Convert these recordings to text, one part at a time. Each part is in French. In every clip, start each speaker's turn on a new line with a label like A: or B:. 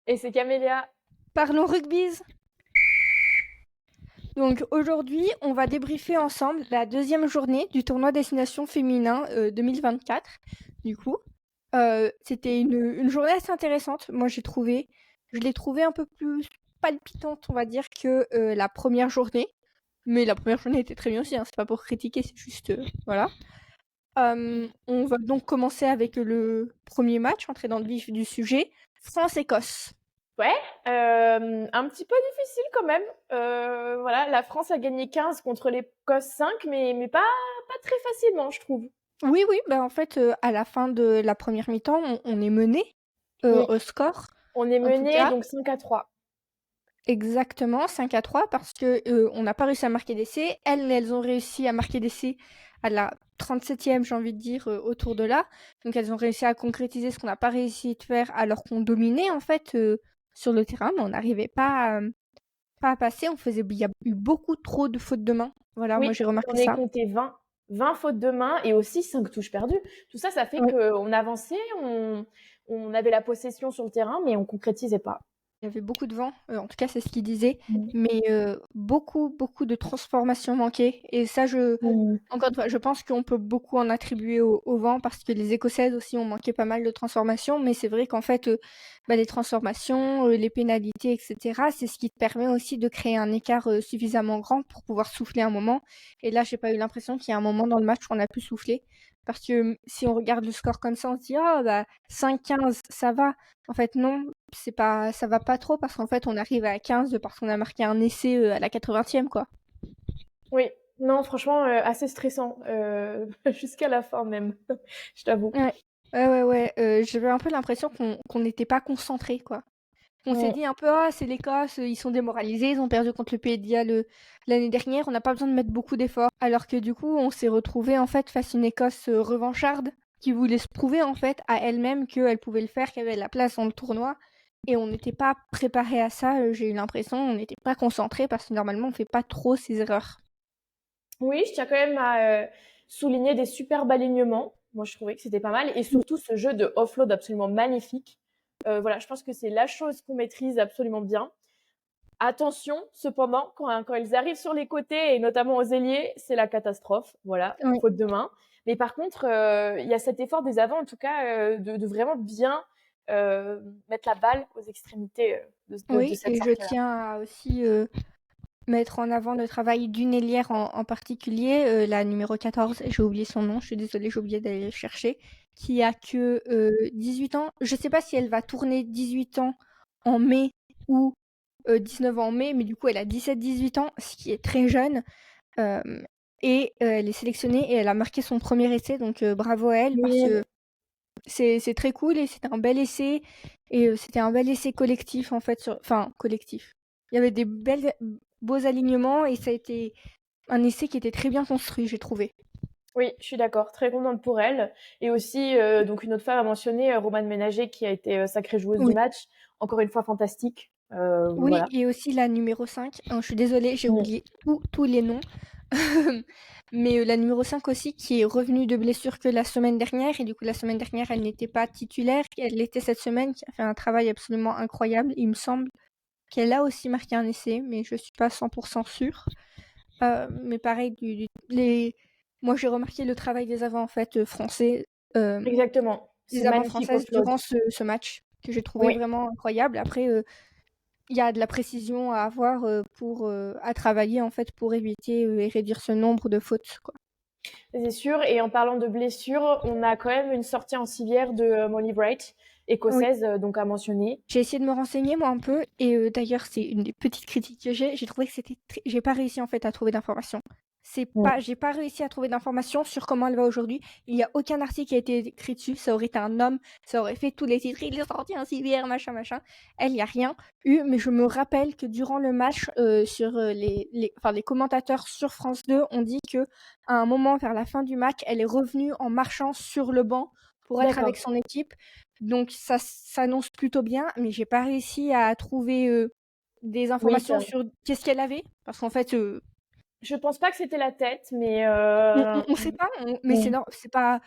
A: Et c'est Camélia.
B: Parlons rugby. Donc aujourd'hui, on va débriefer ensemble la deuxième journée du tournoi Destination Féminin 2024. Du coup, c'était une journée assez intéressante. Moi, je l'ai trouvée un peu plus palpitante, on va dire, que la première journée. Mais la première journée était très bien aussi, hein, c'est pas pour critiquer, c'est juste, voilà. On va donc commencer avec le premier match, entrer dans le vif du sujet. France-Écosse.
A: Ouais, un petit peu difficile quand même. Voilà, la France a gagné 15 contre l'Écosse 5, mais pas très facilement, je trouve.
B: Oui, oui, bah, en fait, à la fin de la première mi-temps, on est mené
A: Oui,
B: au score.
A: on est
B: En tout
A: mené
B: cas,
A: donc 5-3.
B: exactement 5-3 parce que on n'a pas réussi à marquer d'essai. Elles ont réussi à marquer d'essai à la 37e, j'ai envie de dire, autour de là. Donc elles ont réussi à concrétiser ce qu'on n'a pas réussi de faire alors qu'on dominait en fait sur le terrain, mais on n'arrivait pas à passer. Il y a eu beaucoup trop de fautes de main. Voilà, moi
A: Oui,
B: j'ai remarqué
A: j'en ai
B: ça.
A: compté 20. 20 fautes de main et aussi 5 touches perdues. Tout ça, ça fait
B: Ouais.
A: qu'on avançait, on avait la possession sur le terrain, mais on concrétisait pas.
B: Il y avait beaucoup de vent, en tout cas c'est ce qu'il disait,
A: Mm.
B: mais beaucoup, beaucoup de transformations manquaient et ça
A: Mm.
B: encore une fois, je pense qu'on peut beaucoup en attribuer au vent parce que les Écossaises aussi ont manqué pas mal de transformations, mais c'est vrai qu'en fait, les transformations, les pénalités et cetera, c'est ce qui te permet aussi de créer un écart, suffisamment grand pour pouvoir souffler un moment et là, j'ai pas eu l'impression qu'il y a un moment dans le match où on a pu souffler parce que, si on regarde le score comme ça, on se dit: «Ah bah 5-15, ça va». En fait non, ça va pas trop parce qu'en fait on arrive à 15 parce qu'on a marqué un essai à la 80e quoi.
A: Oui, non, franchement, assez stressant, jusqu'à la fin même, je t'avoue.
B: Ouais, ouais, j'avais un peu l'impression qu'on n'était pas concentré quoi. On s'est
A: Mm.
B: dit un peu ah c'est l'Écosse, ils sont démoralisés, ils ont perdu contre le Pays de Galles l'année dernière, on n'a pas besoin de mettre beaucoup d'efforts. Alors que du coup on s'est retrouvé en fait face à une Écosse revancharde qui voulait se prouver en fait à elle-même qu'elle pouvait le faire, qu'elle avait la place dans le tournoi. Et on n'était pas préparé à ça, j'ai eu l'impression, on n'était pas concentré parce que normalement on fait pas trop ces erreurs.
A: Oui, je tiens quand même à souligner des superbes alignements. Moi, je trouvais que c'était pas mal. Et surtout, ce jeu de offload absolument magnifique. Voilà, je pense que c'est la chose qu'on maîtrise absolument bien. Attention, cependant, quand ils arrivent sur les côtés, et notamment aux ailiers, c'est la catastrophe. Voilà,
B: Oui.
A: faute de main. Mais par contre, il y a cet effort des avants, en tout cas, de vraiment bien euh, mettre la balle aux extrémités de
B: Oui,
A: cette
B: et je
A: sortie-là.
B: tiens à aussi mettre en avant le travail d'une ailière en particulier, la numéro 14, j'ai oublié son nom, je suis désolée, j'ai oublié d'aller le chercher, qui a que 18 ans. Je sais pas si elle va tourner 18 ans en mai ou 19 ans en mai, mais du coup elle a 17-18 ans, ce qui est très jeune. euh, et elle est sélectionnée et elle a marqué son premier essai, donc bravo à elle parce
A: Oui,
B: que c'est très cool et c'était un bel essai et c'était un bel essai collectif en fait enfin collectif. Il y avait des beaux alignements et ça a été un essai qui était très bien construit, j'ai trouvé.
A: oui, je suis d'accord, très contente pour elle. Et aussi, donc une autre femme à mentionner, Romane Ménager, qui a été sacrée joueuse du
B: Oui.
A: match. Encore une fois, fantastique.
B: Oui,
A: Voilà.
B: et aussi la numéro 5. Je suis désolée, j'ai
A: Mm.
B: oublié tous les noms. Mais la numéro 5 aussi, qui est revenue de blessure que la semaine dernière. Et du coup, la semaine dernière, elle n'était pas titulaire. Elle l'était cette semaine, qui a fait un travail absolument incroyable. Il me semble qu'elle a aussi marqué un essai, mais je suis pas 100% sûre. Mais pareil, moi j'ai remarqué le travail des avants en fait français, euh,
A: Exactement. C'est
B: des avants
A: magnifique
B: françaises
A: offload.
B: durant ce match que j'ai trouvé
A: Oui,
B: vraiment incroyable. Après, il y a de la précision à avoir à travailler en fait pour éviter et réduire ce nombre de fautes, quoi.
A: c'est sûr. Et en parlant de blessures, on a quand même une sortie en civière de Molly Bright,
B: Oui.
A: écossaise, donc à mentionner.
B: J'ai essayé de me renseigner moi un peu et d'ailleurs c'est une des petites critiques que j'ai trouvé que j'ai pas réussi en fait à trouver d'informations.
A: Mm.
B: J'ai pas réussi à trouver d'informations sur comment elle va aujourd'hui. Il y a aucun article qui a été écrit dessus, ça aurait été un homme, ça aurait fait tous les titres, il est sorti un civière, machin machin. Elle, il y a rien eu, mais je me rappelle que durant le match sur enfin les commentateurs sur France 2 ont dit que à un moment vers la fin du match, elle est revenue en marchant sur le banc pour être avec
A: D'accord.
B: son équipe. Donc ça s'annonce plutôt bien, mais j'ai pas réussi à trouver des
A: Oui,
B: informations
A: ça.
B: sur qu'est-ce qu'elle avait, parce qu'en fait,
A: Je pense pas que c'était la tête, mais
B: on sait pas, mais
A: mm.
B: c'est pas.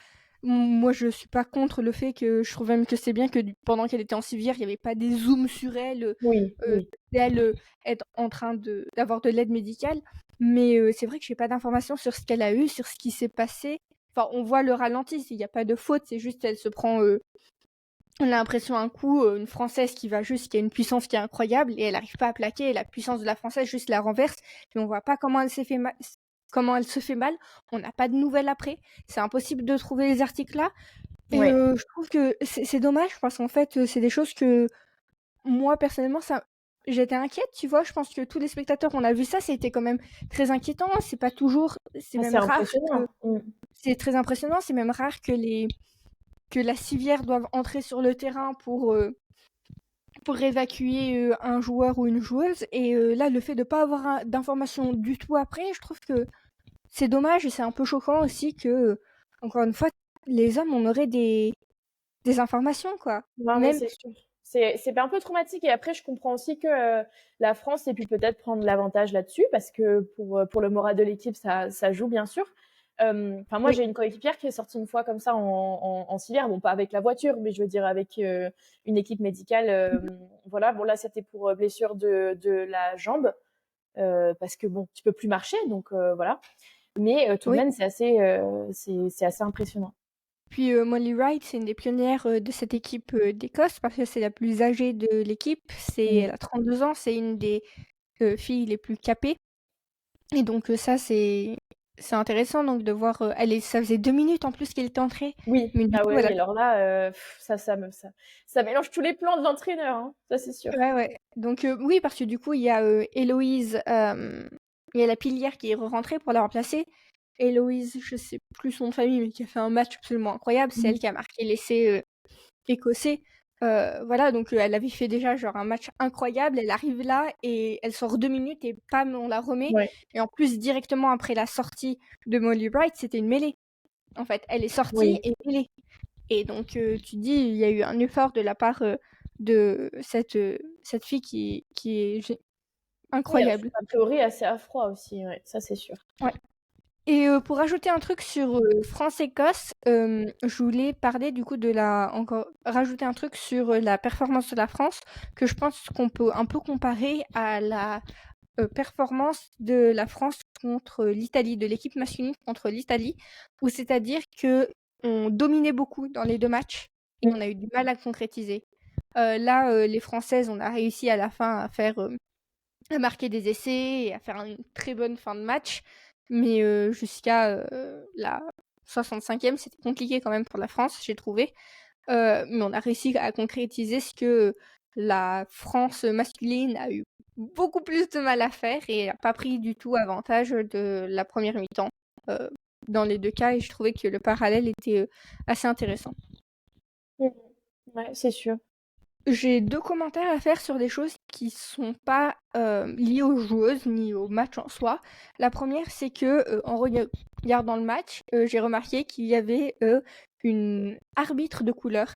B: moi, je suis pas contre le fait que je trouve même que c'est bien que pendant qu'elle était en civière, il n'y avait pas des zooms sur elle,
A: Oui, oui.
B: d'elle être en train d'avoir de l'aide médicale. Mais c'est vrai que j'ai pas d'informations sur ce qu'elle a eu, sur ce qui s'est passé. Enfin, on voit le ralenti, il n'y a pas de faute, c'est juste elle se prend, on a l'impression un coup, une Française qui a une puissance qui est incroyable et elle n'arrive pas à plaquer et la puissance de la Française juste la renverse. Mais on voit pas comment elle se fait mal. On n'a pas de nouvelles après. C'est impossible de trouver les articles là. Et
A: Ouais.
B: je trouve que c'est dommage parce qu'en fait, c'est des choses que moi personnellement j'étais inquiète, tu vois? Je pense que tous les spectateurs, on a vu ça, c'était quand même très inquiétant. C'est
A: Ah, c'est
B: même rare que
A: impressionnant. Mm.
B: c'est très impressionnant, c'est même rare que la civière doive entrer sur le terrain pour évacuer un joueur ou une joueuse. Et là, le fait de pas avoir d'informations du tout après, je trouve que c'est dommage et c'est un peu choquant aussi que, encore une fois, les hommes, on aurait des informations, quoi.
A: Non, mais
B: Même,
A: c'est sûr. C'est un peu traumatique. Et après, je comprends aussi que la France ait pu peut-être prendre l'avantage là-dessus parce que pour le moral de l'équipe, ça joue bien sûr. Enfin, moi,
B: oui,
A: j'ai une coéquipière qui est sortie une fois comme ça en civière. Bon, pas avec la voiture, mais je veux dire avec une équipe médicale. Voilà. Bon, là, c'était pour blessure de la jambe parce que bon, tu peux plus marcher, donc voilà. Mais tout de
B: oui.
A: même, c'est assez impressionnant.
B: Puis Molly Wright, c'est une des pionnières de cette équipe d'Écosse parce que c'est la plus âgée de l'équipe. Elle a 32 ans, c'est une des filles les plus capées. Et donc ça, c'est intéressant donc de voir. Ça faisait 2 minutes en plus qu'elle était entrée.
A: Oui,
B: Mais du
A: ah
B: coup,
A: ouais,
B: voilà.
A: oui, alors là, ça mélange tous les plans de l'entraîneur, hein, ça c'est sûr.
B: Ouais, ouais. Donc oui, parce que du coup, il y a Héloïse, il y a la pilière qui est rentrée pour la remplacer. Héloïse, je sais plus son nom de famille, mais qui a fait un match absolument incroyable. C'est elle
A: Mmh.
B: qui a marqué l'essai écossais. Voilà, donc elle avait fait déjà genre un match incroyable. Elle arrive là et elle sort 2 minutes et pam, on la remet.
A: Ouais,
B: Et en plus, directement après la sortie de Molly Bright, c'était une mêlée. En fait, elle est sortie
A: oui,
B: et mêlée. Et donc, tu dis, il y a eu un effort de la part de cette fille qui est
A: oui,
B: incroyable.
A: a priori assez à froid aussi, ouais, ça c'est sûr.
B: Ouais. Et pour ajouter un truc sur France-Écosse, je voulais parler du coup encore rajouter un truc sur la performance de la France, que je pense qu'on peut un peu comparer à la performance de la France contre l'Italie, de l'équipe masculine contre l'Italie, où c'est-à-dire que on dominait beaucoup dans les deux matchs et on
A: Mmh.
B: a eu du mal à concrétiser. Là, les Françaises, on a réussi à la fin à marquer des essais et à faire une très bonne fin de match, mais jusqu'à la 65e, c'était compliqué quand même pour la France, j'ai trouvé. Mais on a réussi à concrétiser ce que la France masculine a eu beaucoup plus de mal à faire et n'a pas pris du tout avantage de la première mi-temps euh, dans les deux cas, et je trouvais que le parallèle était assez intéressant.
A: Mmh. Ouais, c'est sûr.
B: J'ai deux commentaires à faire sur des choses qui sont pas liées aux joueuses ni au match en soi. La première, c'est que en regardant le match, j'ai remarqué qu'il y avait une arbitre de couleur.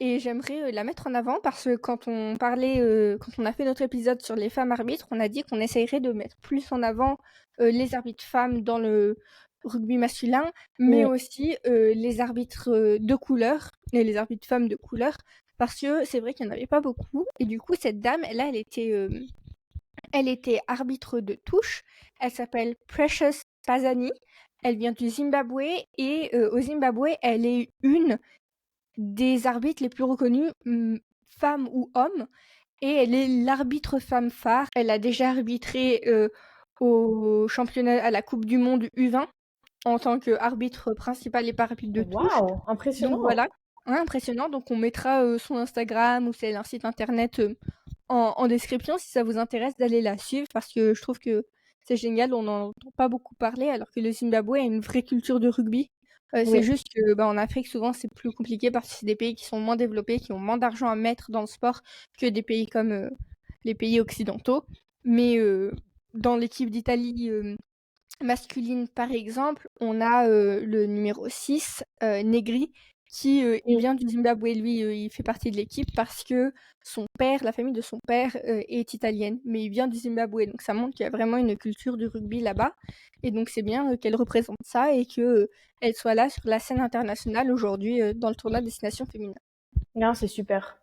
B: Et j'aimerais la mettre en avant parce que quand on a fait notre épisode sur les femmes arbitres, on a dit qu'on essayerait de mettre plus en avant les arbitres femmes dans le rugby masculin, mais
A: Mmh.
B: aussi les arbitres de couleur et les arbitres femmes de couleur, parce que c'est vrai qu'il n'y en avait pas beaucoup. Et du coup, cette dame, là, elle était arbitre de touche. Elle s'appelle Precious Pazani. Elle vient du Zimbabwe et au Zimbabwe, elle est une des arbitres les plus reconnus, femmes ou hommes, et elle est l'arbitre femme phare. Elle a déjà arbitré au championnat, à la Coupe du Monde U20 en tant qu'arbitre principal et pas arbitre de touche.
A: Waouh,
B: Donc
A: impressionnant!
B: voilà, ouais, impressionnant. Donc on mettra son Instagram ou c'est un site internet en description si ça vous intéresse d'aller la suivre parce que je trouve que c'est génial. On n'en entend pas beaucoup parler alors que le Zimbabwe a une vraie culture de rugby. C'est
A: Oui,
B: juste que en Afrique, souvent, c'est plus compliqué parce que c'est des pays qui sont moins développés, qui ont moins d'argent à mettre dans le sport que des pays comme les pays occidentaux. Mais dans l'équipe d'Italie masculine, par exemple, on a le numéro 6, Negri, il vient du Zimbabwe. Lui, il fait partie de l'équipe parce que la famille de son père est italienne, mais il vient du Zimbabwe. Donc ça montre qu'il y a vraiment une culture du rugby là-bas. Et donc c'est bien qu'elle représente ça et que elle soit là sur la scène internationale aujourd'hui dans le tournoi Destination Féminin.
A: Non, c'est super.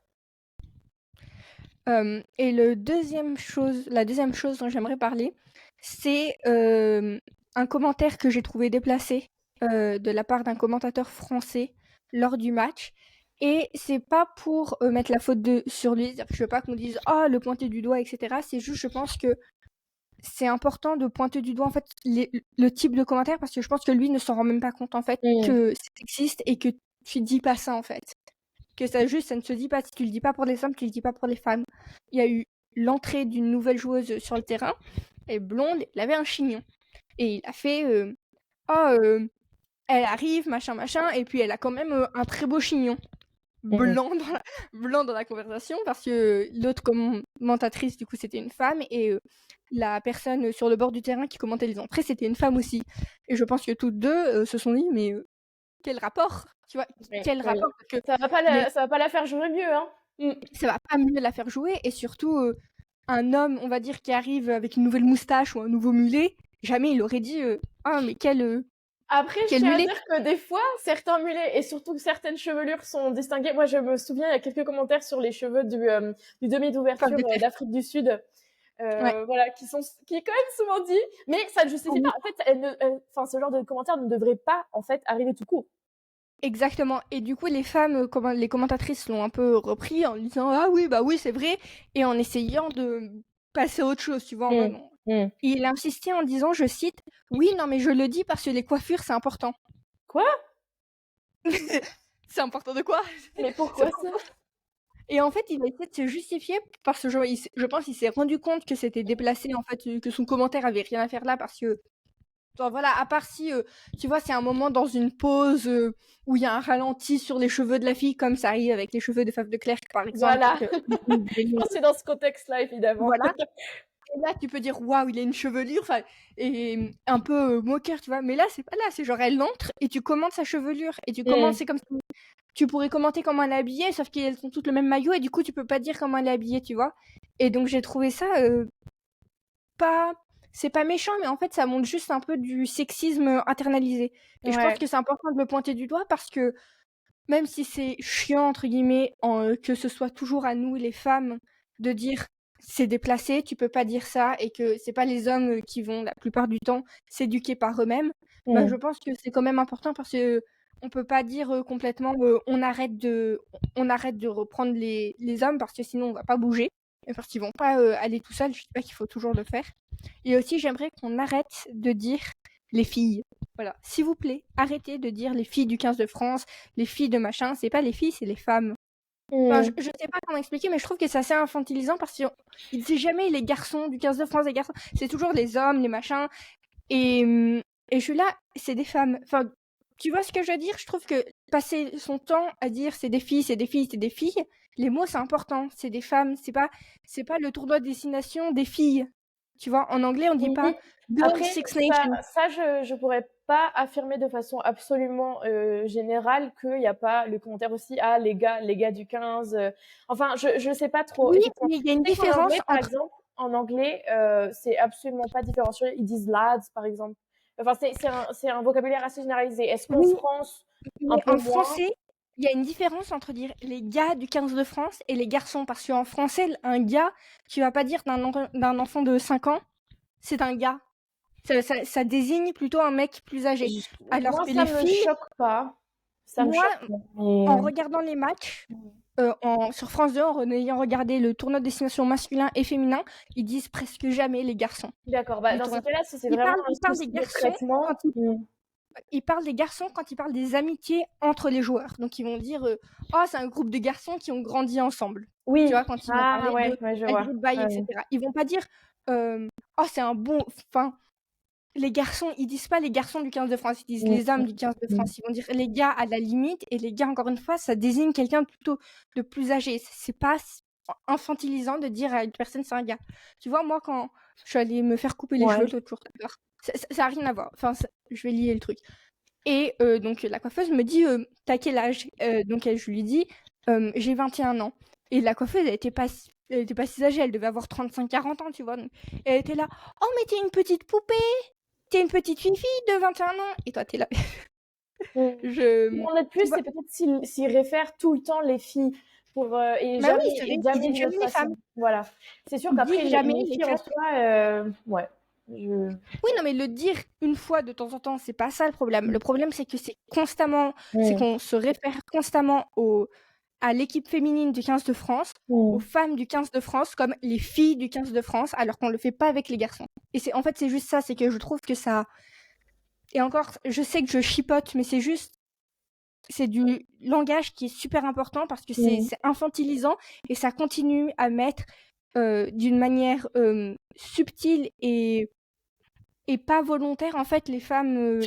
B: Et la deuxième chose dont j'aimerais parler, c'est un commentaire que j'ai trouvé déplacé de la part d'un commentateur français lors du match. Et c'est pas pour mettre la faute sur lui, c'est-à-dire que je veux pas qu'on dise ah le pointer du doigt, etc. C'est juste, je pense que c'est important de pointer du doigt en fait le type de commentaire parce que je pense que lui ne s'en rend même pas compte en fait que c'est sexiste et que tu dis pas ça en fait. Que ça ne se dit pas. Si tu le dis pas pour les hommes, tu le dis pas pour les femmes. Il y a eu l'entrée d'une nouvelle joueuse sur le terrain. Elle est blonde, elle avait un chignon. Et il a fait elle arrive, machin, machin, et puis elle a quand même un très beau chignon. Blanc dans la conversation, parce que l'autre commentatrice, du coup, c'était une femme, et la personne sur le bord du terrain qui commentait les entrées, c'était une femme aussi. Et je pense que toutes deux se sont dit, mais quel rapport, tu vois, quel rapport, parce que
A: ça va pas la faire jouer mieux, hein.
B: ça va pas mieux la faire jouer, et surtout un homme, on va dire, qui arrive avec une nouvelle moustache ou un nouveau mulet, jamais il aurait dit ah mais quel
A: Après, je
B: quel
A: tiens à
B: mulet.
A: dire que des fois, certains mulets et surtout certaines chevelures sont distinguées. Moi, je me souviens, il y a quelques commentaires sur les cheveux du demi d'ouverture d'Afrique du Sud, voilà, qui est quand même souvent dit, mais ça ne justifie pas. En fait, ce genre de commentaires ne devrait pas, en fait, arriver tout court.
B: Exactement. Et du coup, les femmes, les commentatrices l'ont un peu repris en disant ah oui, bah oui, c'est vrai, et en essayant de passer à autre chose, tu vois. Il a insisté en disant, je cite, oui, non, mais je le dis parce que les coiffures, c'est important.
A: Quoi?
B: C'est important de quoi?
A: Mais pourquoi ça?
B: Et en fait, il a essayé de se justifier parce que je pense qu'il s'est rendu compte que c'était déplacé, en fait, que son commentaire avait rien à faire là parce que voilà, à part si, tu vois, c'est un moment dans une pause où il y a un ralenti sur les cheveux de la fille, comme ça arrive avec les cheveux de Faf de Clercq, par exemple.
A: Voilà. Je pense que c'est dans ce contexte-là, évidemment.
B: Voilà. Et là, tu peux dire, waouh, il a une chevelure, et un peu moqueur, tu vois. Mais là, c'est pas là, c'est genre, elle entre et tu commentes sa chevelure. Et tu commentes, c'est comme si tu pourrais commenter comment elle est habillée, sauf qu'elles sont toutes le même maillot, et du coup, tu peux pas dire comment elle est habillée, tu vois. Et donc, j'ai trouvé ça c'est pas méchant, mais en fait, ça montre juste un peu du sexisme internalisé. Et je pense que c'est important de le pointer du doigt parce que même si c'est chiant, entre guillemets, que ce soit toujours à nous, les femmes, de dire c'est déplacé, tu peux pas dire ça, et que c'est pas les hommes qui vont, la plupart du temps, s'éduquer par eux-mêmes, bah, je pense que c'est quand même important parce que on peut pas dire complètement on arrête de reprendre les hommes parce que sinon on va pas bouger. Et parce qu'ils vont pas aller tout seuls, je dis pas qu'il faut toujours le faire. Et aussi, j'aimerais qu'on arrête de dire les filles. Voilà, s'il vous plaît, arrêtez de dire les filles du 15 de France, les filles de machin, c'est pas les filles, c'est les femmes. Enfin, je sais pas comment expliquer, mais je trouve que c'est assez infantilisant parce qu'il dit jamais les garçons du 15 de France, les garçons, c'est toujours les hommes, les machins. Et je suis là, c'est des femmes. Enfin, tu vois ce que je veux dire? Je trouve que passer son temps à dire c'est des filles, c'est des filles, c'est des filles, les mots c'est important, c'est des femmes, c'est pas le tournoi de destination des filles. Tu vois, en anglais on dit pas
A: Après,
B: Six Nations.
A: ça je pourrais pas affirmer de façon absolument générale qu'il n'y a pas le commentaire aussi les gars du 15. Enfin, je sais pas trop.
B: Oui, mais il y a une différence
A: par exemple, en anglais, c'est absolument pas différencié. Ils disent lads, par exemple. Enfin, c'est un vocabulaire assez généralisé. Est-ce qu'en France, un peu
B: en
A: moins
B: français, il y a une différence entre dire les gars du 15 de France et les garçons. Parce qu'en français, un gars, tu vas pas dire d'un enfant de 5 ans, c'est un gars. Ça désigne plutôt un mec plus âgé. Alors
A: moi,
B: que
A: ça
B: les
A: me
B: filles,
A: choque pas.
B: moi, en regardant les matchs, sur France 2, en ayant regardé le tournoi de destination masculin et féminin, ils disent presque jamais les garçons.
A: D'accord, bah, dans ce cas-là, c'est vraiment
B: Ils parlent des garçons ils parlent des garçons quand ils parlent des amitiés entre les joueurs. Donc ils vont dire oh, c'est un groupe de garçons qui ont grandi ensemble.
A: Oui.
B: Tu vois, quand ils vont parler
A: je vois.
B: etc. Ils vont pas dire oh, c'est un bon. Enfin, les garçons, ils disent pas les garçons du 15 de France, ils disent les hommes du 15 de France. Ils vont dire les gars à la limite, et les gars, encore une fois, ça désigne quelqu'un plutôt de plus âgé. C'est pas infantilisant de dire à une personne c'est un gars. Tu vois, moi, quand je suis allée me faire couper les cheveux l'autre jour, ça a rien à voir. Enfin, je vais lier le truc. Et donc la coiffeuse me dit t'as quel âge? Donc je lui dis j'ai 21 ans. Et la coiffeuse elle était pas si âgée, elle devait avoir 35-40 ans, tu vois. Donc, elle était là, oh mais t'es une petite poupée, t'es une petite fille de 21 ans. Et toi t'es là,
A: Mm.
B: je,
A: En être plus,
B: tu vois,
A: c'est peut-être s'ils réfèrent tout le temps les filles pour, et
B: bah oui,
A: jamais,
B: c'est vrai,
A: et
B: ils
A: jamais
B: disent
A: d'une
B: jamais
A: autre
B: les femmes,
A: façon. Voilà. C'est sûr
B: ils
A: qu'après,
B: disent jamais
A: les
B: les
A: filles en
B: femmes.
A: soi, ouais. Je...
B: Oui, non, mais le dire une fois de temps en temps, c'est pas ça le problème. Le problème, c'est que c'est constamment, c'est
A: Mm.
B: qu'on se réfère constamment à l'équipe féminine du 15 de France, aux
A: Mm.
B: femmes du 15 de France, comme les filles du 15 de France, alors qu'on le fait pas avec les garçons. Et en fait, c'est juste ça, c'est que je trouve que ça, et encore, je sais que je chipote, mais c'est du langage qui est super important parce que
A: Mm.
B: c'est infantilisant et ça continue à mettre d'une manière subtile et pas volontaire, en fait, les femmes,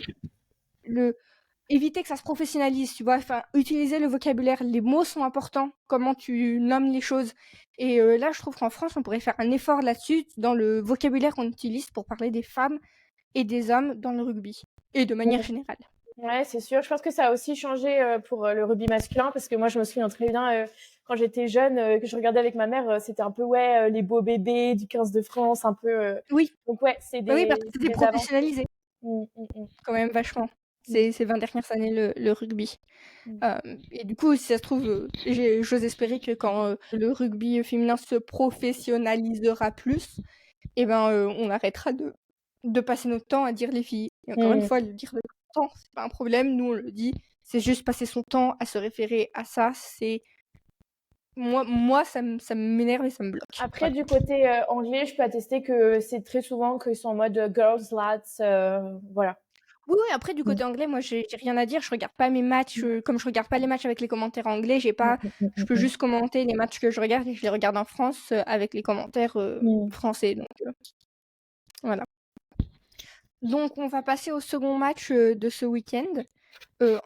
B: éviter que ça se professionnalise, tu vois, enfin, utiliser le vocabulaire, les mots sont importants, comment tu nommes les choses. Et là, je trouve qu'en France, on pourrait faire un effort là-dessus, dans le vocabulaire qu'on utilise pour parler des femmes et des hommes dans le rugby, et de manière
A: Mm.
B: générale.
A: Ouais, c'est sûr. Je pense que ça a aussi changé pour le rugby masculin parce que moi, je me souviens très bien quand j'étais jeune, que je regardais avec ma mère, c'était un peu ouais les beaux bébés du 15 de France, un peu.
B: Oui,
A: Donc ouais,
B: bah oui, parce que
A: c'est
B: c'était
A: des avancées.
B: professionnalisé,
A: Mm, mm, mm,
B: quand même, vachement,
A: mm,
B: ces 20 dernières années, le rugby.
A: mm.
B: Et du coup, si ça se trouve, j'ose espérer que quand le rugby féminin se professionnalisera plus, eh ben, on arrêtera de passer notre temps à dire les filles. Et encore une
A: Mm.
B: fois, le dire de temps, c'est pas un problème, nous on le dit, c'est juste passer son temps à se référer à ça, c'est... Moi ça m'énerve et ça me bloque.
A: Après,
B: Voilà.
A: du côté anglais, je peux attester que c'est très souvent qu'ils sont en mode girls, lads, voilà.
B: Oui, oui, après du
A: Mm,
B: côté anglais, moi j'ai rien à dire, je regarde pas mes matchs, comme je regarde pas les matchs avec les commentaires anglais,
A: mm, mm,
B: je
A: mm,
B: peux
A: mm,
B: juste commenter les matchs que je regarde et je les regarde en France avec les commentaires
A: mm.
B: français. Donc voilà. Donc on va passer au second match de ce week-end,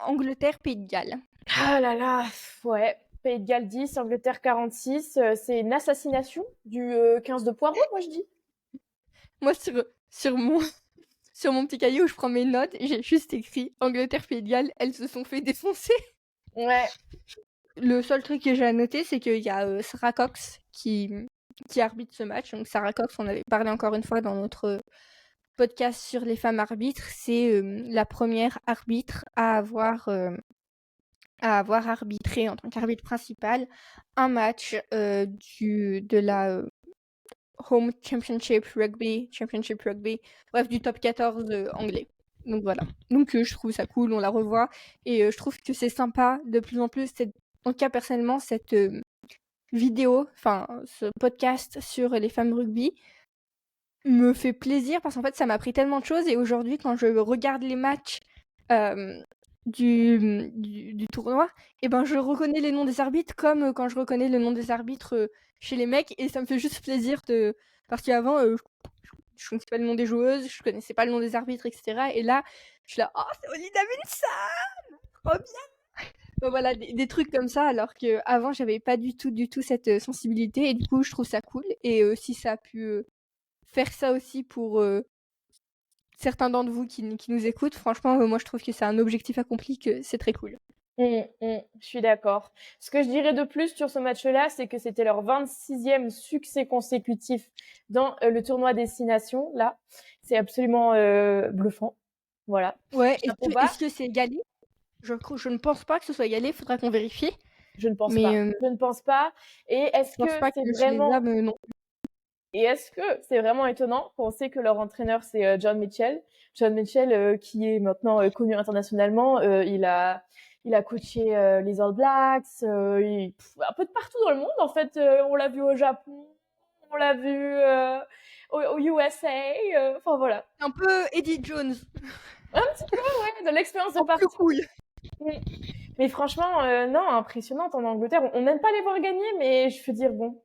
B: Angleterre-Pays de Galles.
A: Ah là là, ouais. Pays de Galles 10, Angleterre 46, c'est une assassination du 15 de Poirot, moi je dis.
B: Moi sur mon sur mon petit cahier où je prends mes notes, j'ai juste écrit Angleterre-Pays de Galles, elles se sont fait défoncer.
A: Ouais.
B: Le seul truc que j'ai à noter, c'est qu'il y a Sarah Cox qui arbitre ce match. Donc Sarah Cox, on avait parlé encore une fois dans notre podcast sur les femmes arbitres. C'est la première arbitre à avoir arbitré en tant qu'arbitre principal un match de la Home Championship Rugby, bref, du top 14 anglais. Donc voilà. Donc je trouve ça cool, on la revoit. Et je trouve que c'est sympa de plus en plus, en tout cas personnellement, cette vidéo, enfin ce podcast sur les femmes rugby me fait plaisir parce qu'en fait ça m'a appris tellement de choses et aujourd'hui quand je regarde les matchs euh, du tournoi, et ben je reconnais les noms des arbitres comme quand je reconnais le nom des arbitres chez les mecs et ça me fait juste plaisir de... Parce qu'avant je connaissais pas le nom des joueuses, je connaissais pas le nom des arbitres, etc. Et là, je suis là, oh c'est Oli Davidson, trop bien. Donc voilà, des trucs comme ça, alors que avant j'avais pas du tout cette sensibilité et du coup je trouve ça cool et si ça a pu faire ça aussi pour certains d'entre vous qui nous écoutent, franchement, moi je trouve que c'est un objectif accompli, que c'est très cool.
A: Je suis d'accord. Ce que je dirais de plus sur ce match-là, c'est que c'était leur 26e succès consécutif dans le tournoi Destination. Là, c'est absolument bluffant. Voilà.
B: Ouais,
A: Chapeau bas.
B: est-ce que c'est égalé? Je ne pense pas que ce soit égalé, faudra qu'on vérifie.
A: Je ne pense
B: Mais
A: pas. Je ne pense pas. Et est-ce
B: je pense
A: que
B: pas
A: c'est
B: que chez les
A: vraiment
B: hommes, non.
A: Et est-ce que c'est vraiment étonnant qu'on sait que leur entraîneur c'est John Mitchell, John Mitchell qui est maintenant connu internationalement, il a coaché les All Blacks, un peu de partout dans le monde en fait. On l'a vu au Japon, on l'a vu au USA, enfin voilà.
B: Un peu Eddie Jones,
A: Un petit peu ouais, de l'expérience de
B: en plus
A: partout.
B: cool.
A: Mm. Mais franchement, non, impressionnante en Angleterre. On n'aime pas les voir gagner, mais je veux dire bon.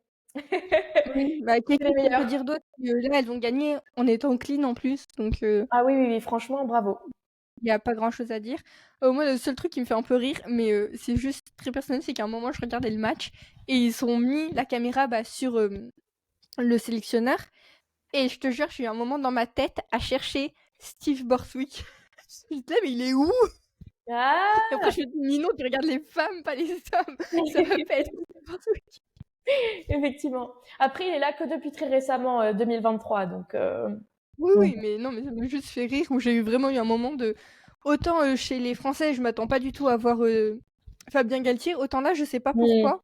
B: Oui, bah
A: C'est les
B: qu'est-ce qu'on peut
A: meilleurs.
B: dire d'autre? Là, elles ont gagné en étant clean en plus, donc
A: Ah oui, oui, oui, franchement, bravo.
B: il y a pas grand-chose à dire. Moi, le seul truc qui me fait un peu rire, mais c'est juste très personnel, c'est qu'à un moment, je regardais le match et ils ont mis la caméra sur le sélectionneur et je te jure, j'ai eu un moment dans ma tête à chercher Steve Borthwick. J'étais là, mais il est où?
A: Ah!
B: Et après, je me dis, Ninon, tu regardes les femmes, pas les hommes. Ça va pas être n'importe quoi.
A: Effectivement. Après, il est là que depuis très récemment, 2023, donc
B: Oui,
A: donc
B: oui, mais non, mais ça m'a juste fait rire où j'ai vraiment eu un moment de. Autant chez les Français, je m'attends pas du tout à voir Fabien Galtier, autant là, je sais pas
A: mmh.
B: pourquoi.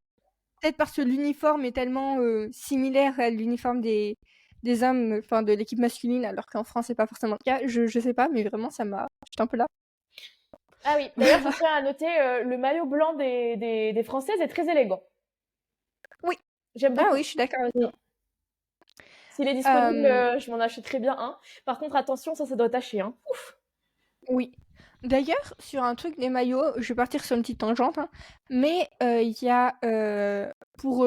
B: Peut-être parce que l'uniforme est tellement similaire à l'uniforme des hommes, enfin de l'équipe masculine, alors qu'en France, c'est pas forcément le cas. Je sais pas, mais vraiment, ça m'a. J'étais un peu là.
A: Ah oui, d'ailleurs, je tiens à noter, le maillot blanc des Françaises est très élégant.
B: Oui.
A: J'aime
B: Ah
A: beaucoup.
B: oui, je suis d'accord avec
A: Mmh.
B: toi.
A: S'il est disponible,
B: Euh,
A: je m'en achèterai bien un. Par contre, attention, ça doit tacher, hein.
B: oui. D'ailleurs, sur un truc des maillots, je vais partir sur une petite tangente, hein, mais il y a pour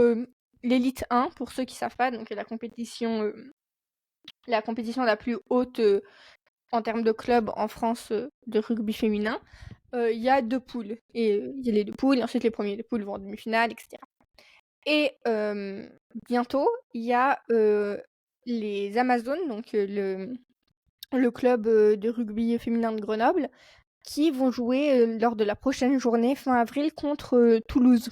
B: l'élite 1, pour ceux qui savent pas, donc la compétition la plus haute en termes de club en France de rugby féminin, il y a 2 poules. Et il y a les 2 poules, et ensuite les premiers des poules vont en demi-finale, etc. Et bientôt, il y a les Amazones, donc le club de rugby féminin de Grenoble, qui vont jouer lors de la prochaine journée fin avril contre Toulouse.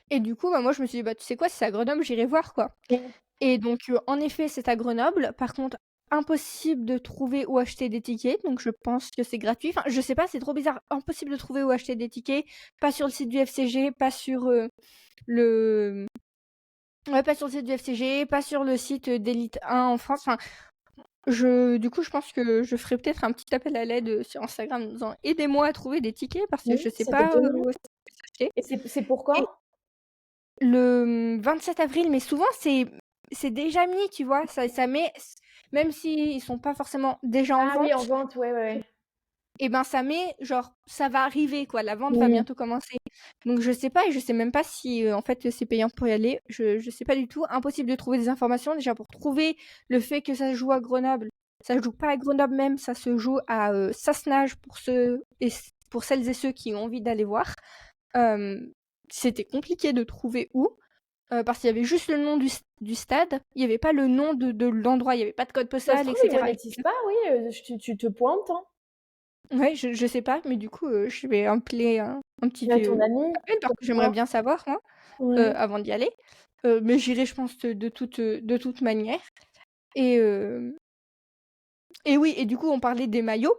B: Et du coup, bah, moi je me suis dit, bah tu sais quoi, si c'est à Grenoble, j'irai voir quoi.
A: Mmh.
B: Et donc en effet, c'est à Grenoble. Par contre, impossible de trouver où acheter des tickets, donc je pense que c'est gratuit. Enfin, je sais pas, c'est trop bizarre. Impossible de trouver où acheter des tickets. Pas sur le site du FCG, pas sur le. Ouais, pas sur le site du FCG, pas sur le site d'Elite 1 en France. Enfin, du coup, je pense que je ferai peut-être un petit appel à l'aide sur Instagram en disant aidez-moi à trouver des tickets parce que
A: Mmh,
B: je sais
A: ça peut
B: pas
A: être génial.
B: où est-ce que s'acheter.
A: Et c'est pour
B: Et
A: quand?
B: le 27 avril, mais souvent c'est déjà mis, tu vois. Ça met, même s'ils sont pas forcément déjà en
A: Ah oui, en
B: vente,
A: vente, ouais, ouais, ouais.
B: et ben ça met genre ça va arriver quoi. La vente va
A: Mmh.
B: bientôt commencer. Donc je sais pas et je sais même pas si en fait c'est payant pour y aller. Je sais pas du tout. Impossible de trouver des informations déjà pour trouver le fait que ça se joue à Grenoble. Ça se joue pas à Grenoble même, ça se joue à Sassenage pour pour celles et ceux qui ont envie d'aller voir. Euh, C'était compliqué de trouver où parce qu'il y avait juste le nom du stade. Il n'y avait pas le nom de l'endroit. Il n'y avait pas de code
A: Ça se
B: postal,
A: trouve, ils
B: etc.
A: monétisent pas, oui, tu te pointes, hein.
B: Ouais, je sais pas, mais du coup, je vais appeler un petit
A: À ton ami,
B: appel parce que j'aimerais
A: pourquoi
B: bien savoir, moi,
A: ouais.
B: avant d'y aller. Mais j'irai, je pense, de toute manière. Et, euh, et oui, et du coup, on parlait des maillots.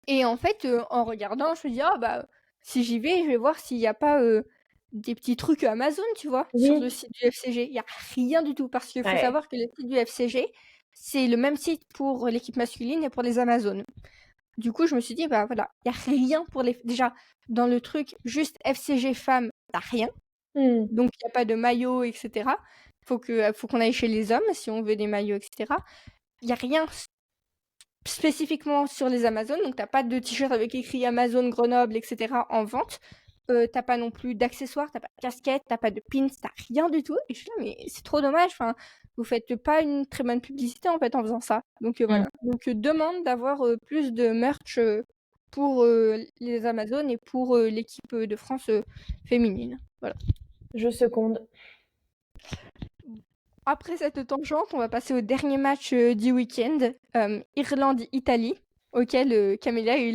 B: Et en fait, en regardant, je me dis, ah bah, si j'y vais, je vais voir s'il n'y a pas des petits trucs Amazon, tu vois, sur le
A: Oui.
B: site du FCG. Il n'y a rien du tout, parce qu'il faut
A: Ouais.
B: savoir que le site du FCG, c'est le même site pour l'équipe masculine et pour les Amazones. Du coup, je me suis dit, bah voilà, il n'y a rien pour les. Déjà, dans le truc, juste FCG femmes, t'as rien.
A: Mmh.
B: Donc, il n'y a pas de maillot, etc. Faut qu'on aille chez les hommes si on veut des maillots, etc. Il n'y a rien spécifiquement sur les Amazones, donc t'as pas de t-shirt avec écrit Amazon Grenoble, etc. en vente. T'as pas non plus d'accessoires, t'as pas de casquette, t'as pas de pins, t'as rien du tout. Et je suis là, mais c'est trop dommage. Enfin, vous faites pas une très bonne publicité en fait en faisant ça. Donc
A: Mmh.
B: voilà. Donc demande d'avoir plus de merch pour les Amazones et pour l'équipe de France féminine. Voilà.
A: Je seconde.
B: Après cette tangente, on va passer au dernier match du week-end, Irlande-Italie, auquel Camélia a eu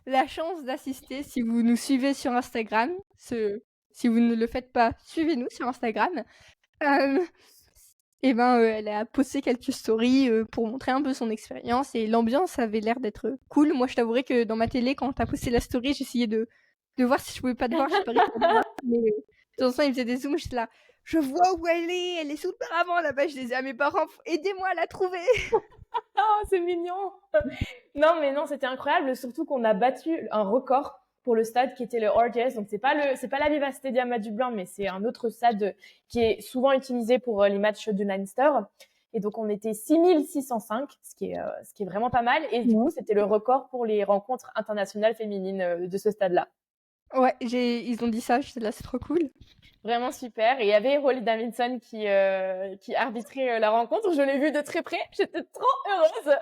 B: la chance d'assister si vous nous suivez sur Instagram. Si vous ne le faites pas, suivez-nous sur Instagram. Euh, et ben, elle a posté quelques stories pour montrer un peu son expérience et l'ambiance avait l'air d'être cool. Moi, je t'avouerai que dans ma télé, quand t'as posté la story, j'essayais de voir si je pouvais pas te voir. Je sais pas réussi à te voir, mais de temps en temps, il faisait des zooms. J'étais là, je vois où elle est sous le paravent là-bas. Je disais à mes parents, aidez-moi à la trouver.
A: Oh, c'est mignon! Non, mais non, c'était incroyable, surtout qu'on a battu un record pour le stade qui était le RGS. Donc, c'est pas l'Aviva Stadium à Dublin, mais c'est un autre stade qui est souvent utilisé pour les matchs de Leinster. Et donc, on était 6605, ce qui est vraiment pas mal. Et du coup, c'était le record pour les rencontres internationales féminines de ce stade-là.
B: Ouais, ils ont dit ça. J'étais là, c'est trop cool.
A: Vraiment super. Et il y avait Holly Davidson qui arbitrait la rencontre. Je l'ai vue de très près. J'étais trop heureuse.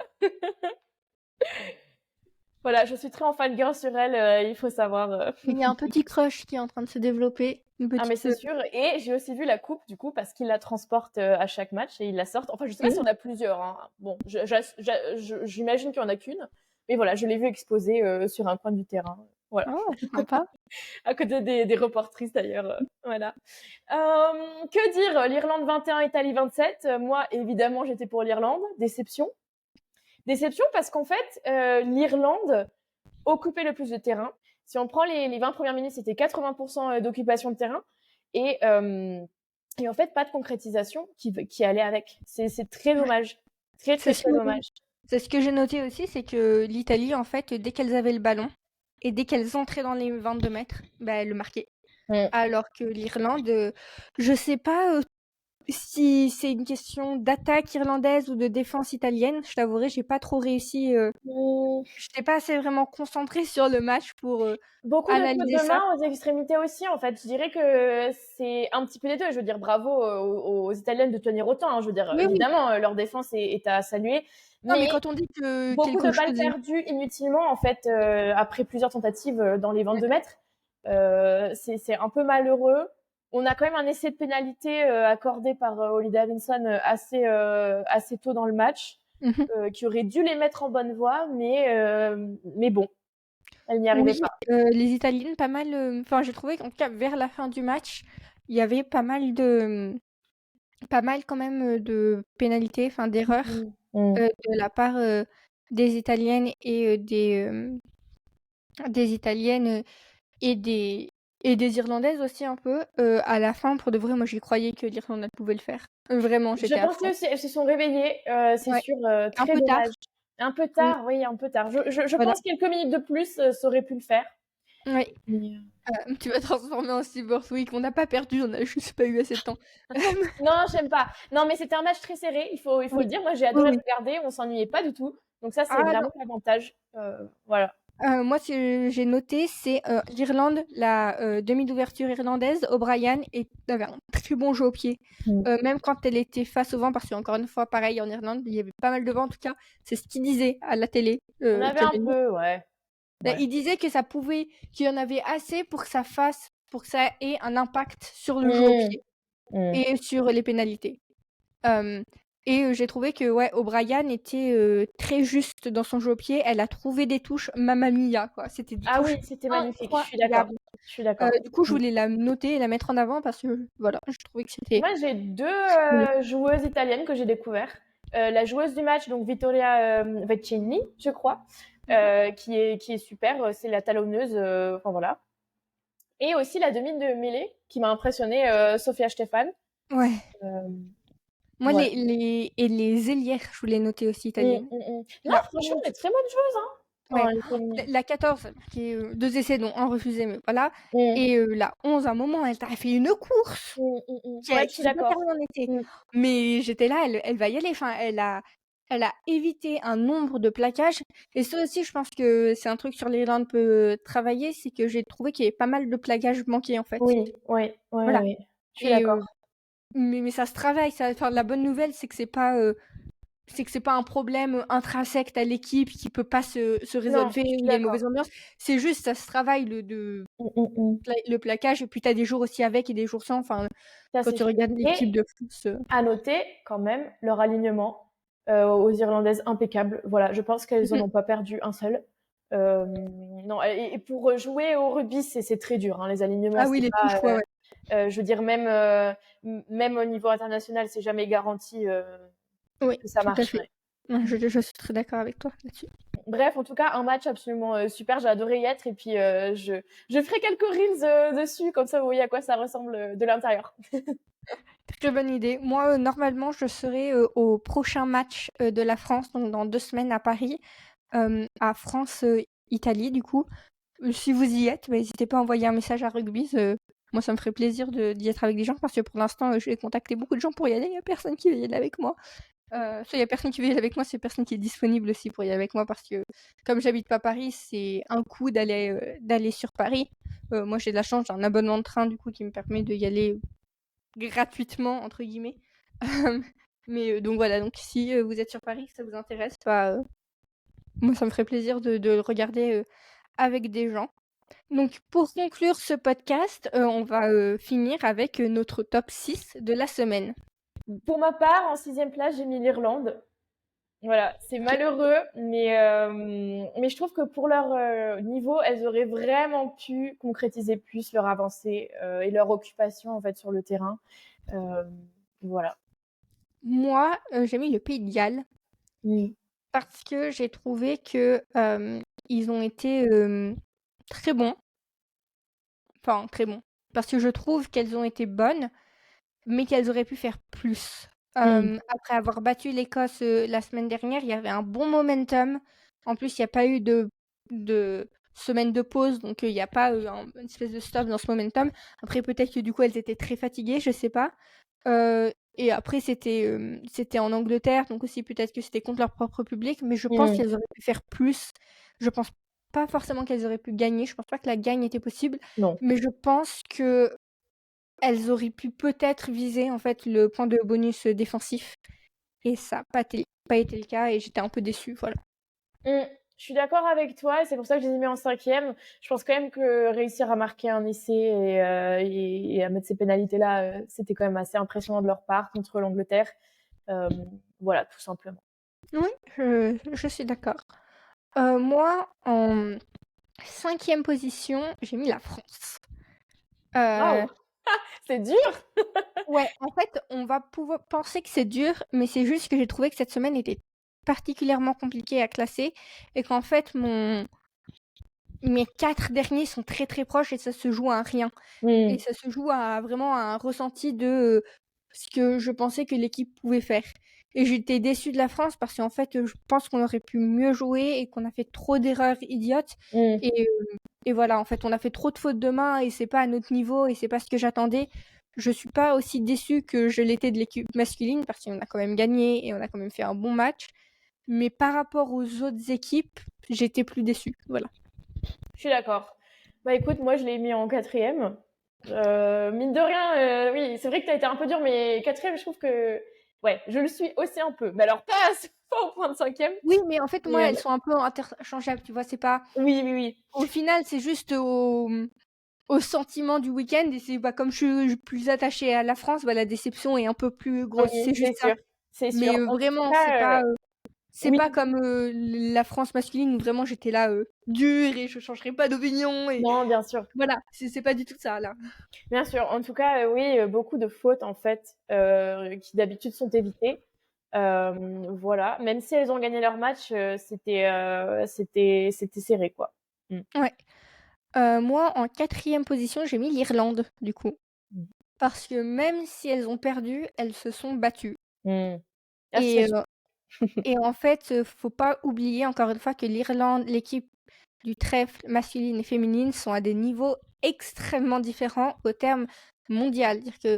A: Voilà, je suis très en fangirl sur elle, il faut savoir.
B: Il y a un petit crush qui est en train de se développer. Une
A: Ah mais
B: petite,
A: c'est sûr et j'ai aussi vu la coupe du coup parce qu'ils la transportent, à chaque match et ils la sortent. Enfin je sais pas
B: mmh.
A: si on a plusieurs, hein. Bon, j'imagine qu'il y en a qu'une, mais voilà, je l'ai vue exposée, sur un coin du terrain, voilà.
B: Oh, sympa.
A: À côté des reportrices d'ailleurs, voilà. Que dire? L'Irlande 21, Italie 27. Moi évidemment j'étais pour l'Irlande. Déception. Déception parce qu'en fait, l'Irlande occupait le plus de terrain. Si on prend les 20 premières minutes, c'était 80% d'occupation de terrain. Et, euh, et en fait, pas de concrétisation qui allait avec. C'est très
B: Ouais.
A: dommage. Très,
B: C'est
A: très,
B: ce
A: très
B: que
A: dommage.
B: c'est ce que j'ai noté aussi, c'est que l'Italie, en fait, dès qu'elles avaient le ballon et dès qu'elles entraient dans les 22 mètres, bah, elles le marquaient.
A: Mm.
B: Alors que l'Irlande, je sais pas si c'est une question d'attaque irlandaise ou de défense italienne. Je t'avouerai, j'ai pas trop réussi.
A: Mm.
B: J'étais pas assez vraiment concentrée sur le match pour
A: Beaucoup de fautes
B: analyser
A: de
B: ça.
A: main aux extrémités aussi, en fait. Je dirais que c'est un petit peu des deux. Je veux dire, bravo aux Italiennes de tenir autant, hein. Je veux dire,
B: Oui, oui.
A: évidemment, leur défense est à saluer.
B: Non, mais
A: Mais
B: quand on dit que
A: beaucoup de
B: quelque
A: balles
B: chose est...
A: perdues inutilement, en fait, après plusieurs tentatives dans les
B: Ouais.
A: 22 mètres. C'est un peu malheureux. On a quand même un essai de pénalité accordé par Holly Davidson assez tôt dans le match,
B: Mhm.
A: qui aurait dû les mettre en bonne voie, mais bon, elle n'y arrivait
B: Oui,
A: pas.
B: les Italiennes, pas mal. Enfin, j'ai trouvé qu'en tout cas, vers la fin du match, il y avait pas mal quand même de pénalités, enfin d'erreurs
A: Mm. Mm.
B: de la part des Italiennes et des Italiennes et des Irlandaises aussi un peu. À la fin, pour de vrai, moi j'y croyais que l'Irlande elle pouvait le faire. Vraiment,
A: Je
B: j'étais à
A: pensais
B: fond.
A: aussi, elles se sont réveillées, c'est
B: Ouais,
A: sûr,
B: un
A: très
B: peu tard.
A: dommage. Un peu
B: Oui,
A: tard, oui, un peu tard. Je
B: voilà.
A: pense quelques minutes de plus, ça aurait pu le faire.
B: Oui.
A: Mais,
B: Tu vas transformer en Cyborg. On n'a pas perdu, on a juste pas eu assez de temps.
A: non, j'aime pas. Non, mais c'était un match très serré, il faut le
B: Oui,
A: dire. Moi, j'ai
B: oui,
A: adoré
B: oui.
A: regarder, on s'ennuyait pas du tout. Donc ça, c'est
B: Ah non.
A: vraiment l'avantage. Voilà.
B: Moi, ce que j'ai noté, c'est l'Irlande, la demi d'ouverture irlandaise, O'Brien, avait un très bon jeu au pied.
A: Mm.
B: Même quand elle était face au vent, parce qu'encore une fois, pareil, en Irlande, il y avait pas mal de vent, en tout cas, c'est ce qu'il disait à la télé,
A: On avait un
B: Kevin.
A: peu, ouais. Ouais.
B: Il disait que qu'il y en avait assez pour que ça ait un impact sur le jeu au
A: Mm.
B: pied
A: Mm.
B: et sur les pénalités. Euh, j'ai trouvé que ouais, O'Brien était très juste dans son jeu au pied. Elle a trouvé des touches Mamma Mia, quoi. C'était des
A: Ah
B: touches
A: oui, c'était magnifique, je suis d'accord.
B: incroyables.
A: Je suis d'accord.
B: Du coup, je
A: Mm.
B: voulais la noter et la mettre en avant parce que voilà, je trouvais que c'était
A: Moi, j'ai deux
B: très bien.
A: joueuses italiennes que j'ai découvert. La joueuse du match, donc Vittoria Vecchini, je crois,
B: Mhm.
A: qui est super. C'est la talonneuse, enfin voilà. Et aussi la demi de mêlée qui m'a impressionnée, Sofia Stefan.
B: Ouais.
A: Euh,
B: Moi,
A: ouais.
B: les ailières, je voulais noter aussi italiennes.
A: Non,
B: La
A: franchement,
B: 11,
A: elle est très bonne joueuse, hein.
B: ouais.
A: Elle est féminine.
B: La 14, qui est 2 essais, dont un refusé, mais voilà.
A: Mm,
B: Et la 11, à un moment, elle t'a fait une course
A: Ouais, je
B: je
A: suis
B: sais pas quelle
A: d'accord.
B: en était.
A: Mm.
B: Mais j'étais là, elle va y aller. Enfin, elle a évité un nombre de plaquages. Et ça aussi, je pense que c'est un truc sur l'Irlande peut travailler, c'est que j'ai trouvé qu'il y avait pas mal de plaquages manqués, en fait.
A: Oui, oui, oui,
B: Voilà.
A: oui. Je suis
B: Et
A: d'accord.
B: mais ça se travaille. Enfin, la bonne nouvelle, c'est que c'est pas un problème intrinsèque à l'équipe qui peut pas se
A: Non,
B: résolver.
A: je suis
B: Il y a une
A: d'accord.
B: mauvaise ambiance. C'est juste, ça se travaille
A: Mm.
B: le plaquage. Et puis, tu as des jours aussi avec et des jours sans. Enfin,
A: Ça,
B: quand
A: c'est
B: tu
A: sûr.
B: regardes
A: Et
B: l'équipe de foot.
A: à noter quand même leur alignement aux Irlandaises impeccable. Voilà, je pense qu'elles en
B: Mhm.
A: ont pas perdu un seul. Non, et pour jouer au rugby, c'est très dur, hein, les alignements,
B: Ah oui,
A: c'est
B: les
A: pas.
B: touches, ouais, ouais.
A: Je veux dire, même au niveau international, c'est jamais garanti
B: Oui,
A: que ça
B: tout à
A: marche.
B: fait.
A: Ouais.
B: Ouais, je suis très d'accord avec toi là-dessus.
A: Bref, en tout cas, un match absolument super. J'ai adoré y être et puis je ferai quelques reels dessus, comme ça vous voyez à quoi ça ressemble de l'intérieur.
B: Très bonne idée. Moi, normalement, je serai au prochain match de la France, donc dans 2 semaines à Paris, à France-Italie, du coup. Si vous y êtes, bah, n'hésitez pas à envoyer un message à Rugby. Moi, ça me ferait plaisir d'y être avec des gens parce que pour l'instant, j'ai contacté beaucoup de gens pour y aller. Il n'y a personne qui veut y aller avec moi. Il y a personne qui veut y aller avec moi, c'est personne qui est disponible aussi pour y aller avec moi parce que comme j'habite pas Paris, c'est un coût d'aller sur Paris. Moi, j'ai de la chance, j'ai un abonnement de train du coup qui me permet d'y aller gratuitement entre guillemets. Mais donc voilà, donc si vous êtes sur Paris, que ça vous intéresse, bah, moi ça me ferait plaisir de le regarder avec des gens. Donc pour conclure ce podcast, on va, finir avec, notre top 6 de la semaine.
A: Pour ma part, en sixième place, j'ai mis l'Irlande. Voilà, c'est
B: OK.
A: malheureux, mais je trouve que pour leur niveau, elles auraient vraiment pu concrétiser plus leur avancée et leur occupation en fait sur le terrain. Euh, voilà.
B: Moi, j'ai mis le Pays de Galles
A: Mm.
B: parce que j'ai trouvé que, ils ont été, très bons, enfin très bons, parce que je trouve qu'elles ont été bonnes, mais qu'elles auraient pu faire plus.
A: Mm.
B: Après avoir battu l'Écosse, la semaine dernière, il y avait un bon momentum. En plus, il y a pas eu de semaine de pause, donc il y a pas, une espèce de stop dans ce momentum. Après peut-être que du coup elles étaient très fatiguées, je sais pas. Et après c'était en Angleterre, donc aussi peut-être que c'était contre leur propre public, mais je pense
A: Mm.
B: qu'elles auraient pu faire plus. Je pense pas forcément qu'elles auraient pu gagner, je pense pas que la gagne était possible,
A: Non.
B: mais je pense qu'elles auraient pu peut-être viser en fait le point de bonus, défensif et ça a pas été le cas et j'étais un peu déçue, voilà.
A: Mm. Je suis d'accord avec toi et c'est pour ça que je les ai mis en cinquième. Je pense quand même que réussir à marquer un essai et à mettre ces pénalités-là, c'était quand même assez impressionnant de leur part contre l'Angleterre. Euh, voilà, tout simplement.
B: Oui, je suis d'accord. Moi, en 5e position, j'ai mis la France.
A: Waouh,
B: Heu,
A: c'est dur.
B: ouais, en fait, on va pouvoir penser que c'est dur, mais c'est juste que j'ai trouvé que cette semaine était particulièrement compliquée à classer et qu'en fait mes 4 derniers sont très, très proches et ça se joue à un rien et
A: Mm.
B: ça se joue à vraiment à un ressenti de, ce que je pensais que l'équipe pouvait faire et j'étais déçue de la France parce qu'en fait, je pense qu'on aurait pu mieux jouer et qu'on a fait trop d'erreurs idiotes
A: Mm.
B: et et voilà, en fait, on a fait trop de fautes de main et c'est pas à notre niveau et c'est pas ce que j'attendais. Je suis pas aussi déçue que je l'étais de l'équipe masculine parce qu'on a quand même gagné et on a quand même fait un bon match, mais par rapport aux autres équipes, j'étais plus déçue, voilà.
A: Je suis d'accord. Bah écoute, moi je l'ai mis en quatrième. Mine de rien, oui, c'est vrai que t'as été un peu dur, mais quatrième, je trouve que ouais, je le suis aussi un peu. Mais alors pas, pas au point de cinquième.
B: Oui, mais en fait, moi,
A: Mais
B: elles sont un peu interchangeables, tu vois? C'est pas
A: oui, oui, oui.
B: au final, c'est juste au sentiment du week-end et c'est, bah, comme je suis plus attachée à la France, bah, la déception est un peu plus grosse,
A: Oui,
B: c'est
A: c'est
B: juste ça.
A: sûr. C'est
B: Mais
A: sûr. En tout
B: vraiment,
A: cas,
B: c'est
A: oui.
B: pas comme, la France masculine où vraiment j'étais là, dure et je changerai pas d'opinion et
A: Non, bien sûr.
B: voilà, c'est pas du tout ça, là.
A: Bien sûr. En tout cas, oui, beaucoup de fautes en fait qui d'habitude sont évitées. Voilà. Même si elles ont gagné leur match, c'était serré quoi. Mm.
B: Ouais. Moi, en 4e position, j'ai mis l'Irlande, du coup. Parce que même si elles ont perdu, elles se sont battues
A: Mm. Ah, c'est
B: et
A: sûr.
B: et en fait, faut pas oublier encore une fois que l'Irlande, l'équipe du trèfle masculine et féminine sont à des niveaux extrêmement différents au terme mondial. Dire que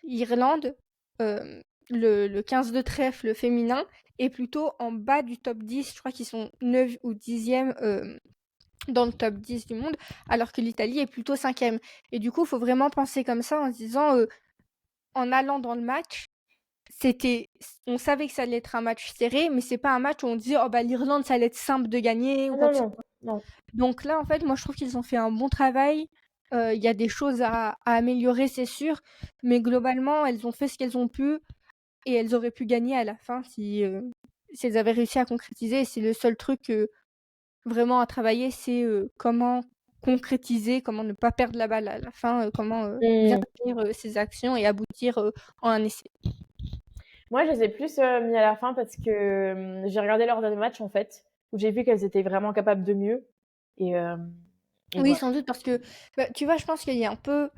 B: l'Irlande, le 15 de trèfle féminin est plutôt en bas du top 10. Je crois qu'ils sont 9 ou 10e, dans le top 10 du monde, alors que l'Italie est plutôt 5e et du coup, faut vraiment penser comme ça en se disant, en allant dans le match, c'était on savait que ça allait être un match serré, mais c'est pas un match où on disait: «Oh bah, l'Irlande, ça allait être simple de gagner» ou
A: Ah
B: quoi
A: non,
B: que ce
A: non,
B: soit.
A: non.
B: Donc là, en fait, moi, je trouve qu'ils ont fait un bon travail. Il y a des choses à améliorer, c'est sûr, mais globalement, elles ont fait ce qu'elles ont pu et elles auraient pu gagner à la fin si elles avaient réussi à concrétiser et c'est le seul truc, vraiment à travailler, c'est, comment concrétiser, comment ne pas perdre la balle à la fin, comment, bien
A: Mm.
B: tenir, ses actions et aboutir, en un essai.
A: Moi, je les ai plus mis à la fin parce que j'ai regardé leurs derniers matchs en fait, où j'ai vu qu'elles étaient vraiment capables de mieux. Et, euh, et
B: Oui,
A: voilà.
B: sans doute parce que, bah, tu vois, je pense qu'il y a un peu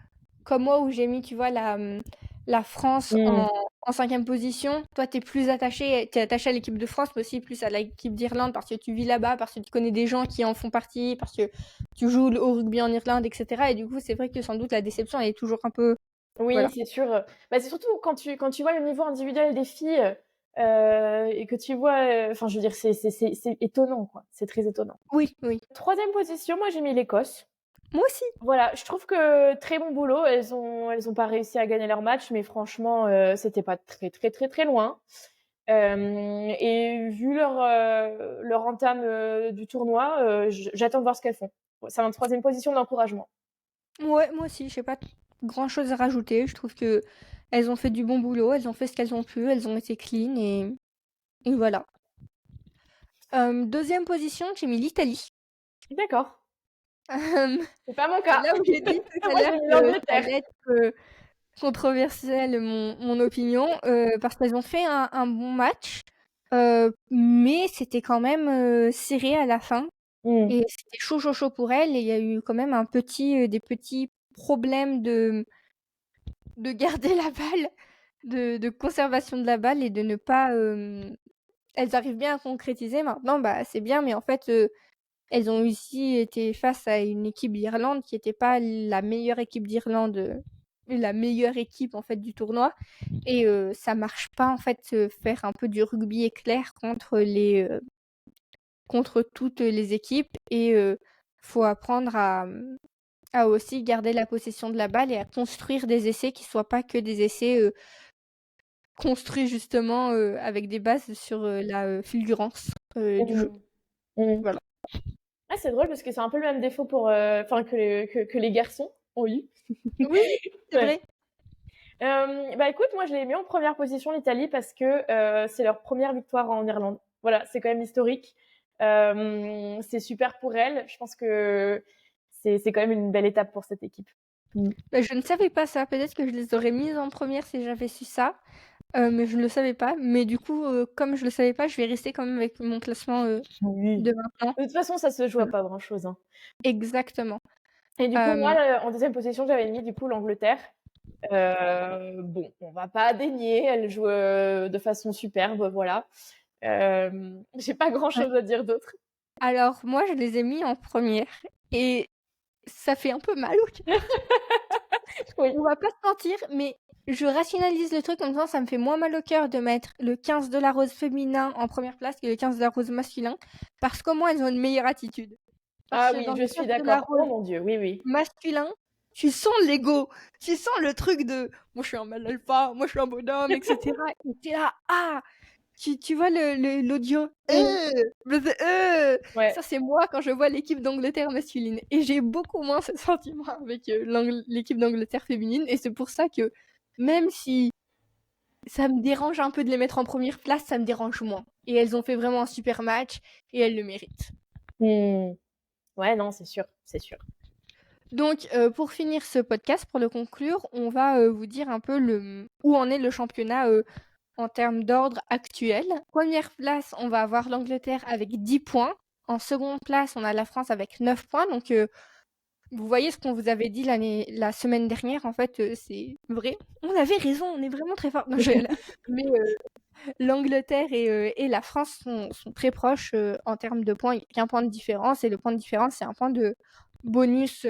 B: comme moi où j'ai mis, tu vois, la France
A: Mm.
B: en 5e position. Toi, tu es attaché à l'équipe de France, mais aussi plus à l'équipe d'Irlande parce que tu vis là-bas, parce que tu connais des gens qui en font partie, parce que tu joues au rugby en Irlande, et cetera et du coup, c'est vrai que sans doute la déception, elle est toujours un peu
A: Oui,
B: voilà.
A: c'est sûr. Bah, c'est surtout quand tu vois le niveau individuel des filles et que tu vois, enfin, je veux dire, c'est étonnant, quoi. C'est très étonnant.
B: Oui, oui.
A: Troisième position, moi, j'ai mis l'Écosse.
B: Moi aussi.
A: Voilà, je trouve que très bon boulot. Elles ont pas réussi à gagner leur match, mais franchement, c'était pas très, très, très, très loin. Et vu leur entame du tournoi, j'attends de voir ce qu'elles font. c'est une troisième position d'encouragement.
B: Ouais, moi aussi, j'ai pas grand-chose à rajouter. Je trouve que elles ont fait du bon boulot, elles ont fait ce qu'elles ont pu, elles ont été clean et voilà. Deuxième position, j'ai mis l'Italie.
A: D'accord.
B: Euh,
A: C'est pas mon
B: c'est
A: cas.
B: là où j'ai dit tout à
A: Moi, j'ai
B: l'heure
A: mis
B: que ça
A: l'Angleterre.
B: allait être controversiel mon opinion, parce qu'elles ont fait un bon match, mais c'était quand même serré à la fin.
A: Mm.
B: Et c'était chaud, chaud, chaud pour elles. Et il y a eu quand même des petits problèmes de garder la balle, de conservation de la balle et de ne pas. Elles arrivent bien à concrétiser maintenant, bah c'est bien, mais en fait, elles ont aussi été face à une équipe d'Irlande qui n'était pas la meilleure équipe d'Irlande, la meilleure équipe en fait du tournoi. Et ça marche pas en fait faire un peu du rugby éclair contre toutes les équipes. Et faut apprendre à aussi garder la possession de la balle et à construire des essais qui soient pas que des essais construits justement avec des bases sur la fulgurance du jeu.
A: Mm. Mm.
B: Voilà.
A: Ah, c'est drôle parce que c'est un peu le même défaut pour, enfin, que les garçons ont eu.
B: Oui, c'est
A: Ouais.
B: vrai.
A: Bah écoute, moi je l'ai mis en première position l'Italie parce que c'est leur première victoire en Irlande. Voilà, c'est quand même historique. C'est super pour elles. Je pense que c'est quand même une belle étape pour cette équipe.
B: Bah, je ne savais pas ça. Peut-être que je les aurais mises en première si j'avais su ça. Mais je ne le savais pas. Mais du coup, comme je le savais pas, je vais rester quand même avec mon classement
A: Oui.
B: de maintenant.
A: De toute façon, ça se joue à
B: Voilà.
A: pas grand-chose, hein.
B: Exactement.
A: Et du coup, moi,
B: Euh,
A: en deuxième position, j'avais mis du coup l'Angleterre. Bon, on va pas dénier, elle joue de façon superbe, voilà. J'ai pas
B: ouais.
A: grand-chose à dire d'autre.
B: Alors, moi, je les ai mis en première. Et ça fait un peu mal au cœur.
A: Oui.
B: On va pas se mentir, mais je rationalise le truc en disant ça me fait moins mal au cœur de mettre le 15 de la rose féminin en première place que le 15 de la rose masculin, parce qu'au moins elles ont une meilleure attitude.
A: Ah
B: Parce que
A: oui,
B: dans
A: je
B: le
A: suis
B: 15 de la
A: d'accord. Oh
B: rose
A: mon Dieu, oui, oui.
B: masculin, tu sens l'ego, tu sens le truc de moi je suis un mâle alpha, moi je suis un bonhomme, etc. Et t'es là, ah, tu vois l'audio,
A: Mm. Ouais.
B: ça c'est moi quand je vois l'équipe d'Angleterre masculine. Et j'ai beaucoup moins ce sentiment avec l'équipe d'Angleterre féminine. Et c'est pour ça que même si ça me dérange un peu de les mettre en première place, ça me dérange moins. Et elles ont fait vraiment un super match et elles le méritent.
A: Mm. Ouais, non, c'est sûr, c'est sûr.
B: Donc, pour finir ce podcast, pour le conclure, on va vous dire un peu où en est le championnat en termes d'ordre actuel. Première place, on va avoir l'Angleterre avec 10 points. En seconde place, on a la France avec 9 points. Donc, vous voyez ce qu'on vous avait dit la semaine dernière. En fait, c'est vrai. On avait raison, on est vraiment très fort. Non, mais l'Angleterre et la France sont très proches en termes de points. Il n'y a qu'un point de différence. Et le point de différence, c'est un point de bonus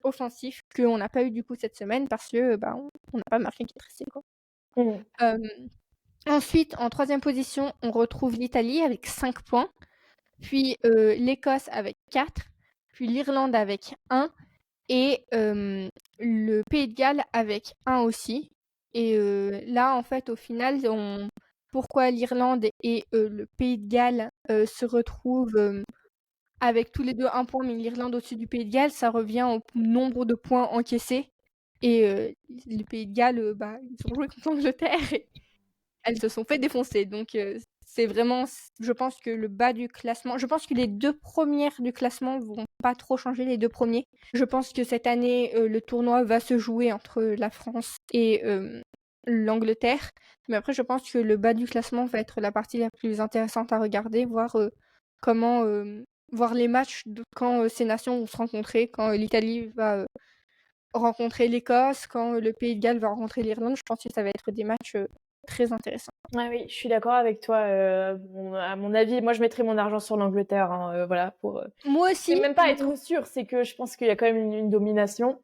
B: offensif qu'on n'a pas eu du coup cette semaine parce que bah, on n'a pas marqué qui est resté, quoi.
A: Mm.
B: Ensuite, en troisième position, on retrouve l'Italie avec 5 points, puis l'Écosse avec 4, puis l'Irlande avec 1, et le Pays de Galles avec 1 aussi. Et là, en fait, au final, pourquoi l'Irlande et le Pays de Galles se retrouvent avec tous les deux 1 point, mais l'Irlande au-dessus du Pays de Galles, ça revient au nombre de points encaissés. Et le Pays de Galles, bah, ils ont joué contre l'Angleterre et elles se sont fait défoncer. Donc c'est vraiment, je pense que le bas du classement, je pense que les deux premières du classement vont pas trop changer, les deux premiers. Je pense que cette année, le tournoi va se jouer entre la France et l'Angleterre. Mais après, je pense que le bas du classement va être la partie la plus intéressante à regarder, voir comment, voir les matchs quand ces nations vont se rencontrer, quand l'Italie va rencontrer l'Écosse, quand le Pays de Galles va rencontrer l'Irlande. Je pense que ça va être des matchs très intéressants.
A: Ouais, oui, je suis d'accord avec toi. Bon, à mon avis, moi je mettrais mon argent sur l'Angleterre, hein, voilà, pour.
B: Moi
A: C'est
B: aussi,
A: même pas être sûr, c'est que je pense qu'il y a quand même une domination.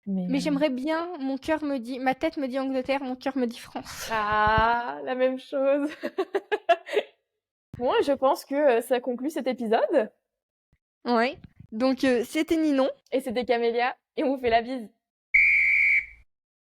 A: Mais
B: mais j'aimerais bien, mon cœur me dit, ma tête me dit Angleterre, mon cœur me dit France.
A: ah, la même chose. Bon, je pense que ça conclut cet épisode.
B: Ouais. Donc c'était Ninon.
A: Et c'était Camélia, et on vous fait la bise.